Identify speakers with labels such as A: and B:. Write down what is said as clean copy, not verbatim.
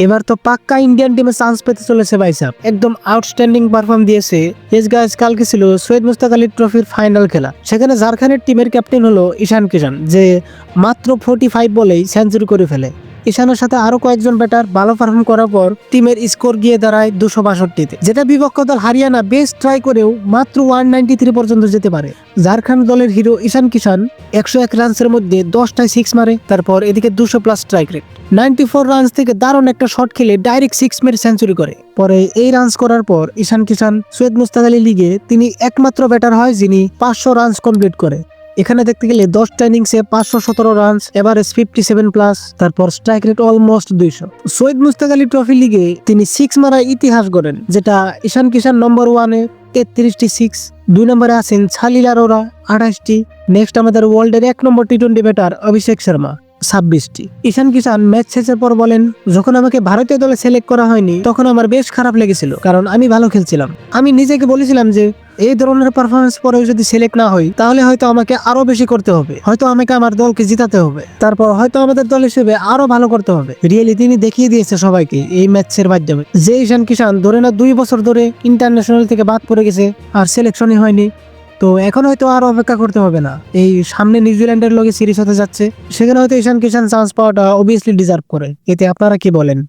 A: এবার তো পাক্কা ইন্ডিয়ান টিমে চান্স পেতে চলেছে ভাই সাহেব, একদম আউটস্ট্যান্ডিং পারফর্ম দিয়েছে। গাইস কালকে ছিল সৈয়দ মুস্তাক আলী ট্রফির ফাইনাল খেলা, সেখানে ঝাড়খণ্ডের টিমের ক্যাপ্টেন হলো ঈশান কিষান, যে মাত্র 45 বলেই সেঞ্চুরি করে ফেলে। ঈশানের সাথে আরো কয়েকজন ব্যাটার ভালো পারফর্ম করার পর টিমের স্কোর গিয়ে দাঁড়ায় 262-তে, যেটা বিপক্ষ দল হারিয়ানা বেশ ট্রাই করেও মাত্র 193 পর্যন্ত যেতে পারে। ঝাড়খণ্ড দলের হিরো ঈশান কিষান 101 রানসের মধ্যে 10টায় 6 মারে, তারপর এদিকে 200+ স্ট্রাইক রেট, 94 রানস থেকে দারুণ একটা শট খেলে ডাইরেক্ট 6 মেরে সেঞ্চুরি করে। পরে এই রানস করার পর ঈশান কিষান সৈয়দ মুস্তাক আলী লিগে তিনি একমাত্র ব্যাটার হয় যিনি 500 রানস কমপ্লিট করে। এখানে দেখতে গেলে 10টা ইনিংসে 517 রানস, এভারেজ 57+, তারপর strike rate almost 200। Syed Mushtaq Ali trophy লিগে তিনি 6 মারা ইতিহাস গড়েন, যেটা ঈশান কিষান নম্বর 1-এ 33টি 6, 2 নম্বরে আছেন সালিল আরোরা 28টি, নেক্সট আমাদের ওয়ার্ল্ডের 1 নম্বর টি20 ব্যাটার অভিষেক শর্মা 26টি। ঈশান কিষান ম্যাচ শেষের পর বলেন, যখন আমাকে ভারতীয় দলে সিলেক্ট করা হয়নি তখন আমার বেশ খারাপ লেগেছিল, কারণ আমি ভালো খেলছিলাম। আমি নিজেকে বলেছিলাম যে এই ধরনের পারফরমেন্স পরেও যদি সিলেক্ট না হই তাহলে হয়তো আমাকে আরো বেশি করতে হবে, হয়তো আমাকে আমার দলকে জিতাতে হবে, তারপর হয়তো আমাদের দল হিসেবে আরো ভালো করতে হবে। রিয়েলি তিনি দেখিয়ে দিয়েছে সবাইকে এই ম্যাচের মাধ্যমে যে ঈশান কিষান ধরে না 2 বছর ধরে ইন্টারন্যাশনাল থেকে বাদ পড়ে গেছে আর সিলেকশনই হয়নি। তো এখন হয়তো আর অপেক্ষা করতে হবে না, এই সামনে নিউজিল্যান্ডের লগে সিরিজ হতে যাচ্ছে, সেখানে হয়তো ঈশান কিষান চান্স পাওয়াটা অবভিয়াসলি ডিজার্ভ করে। এতে আপনারা কি বলেন?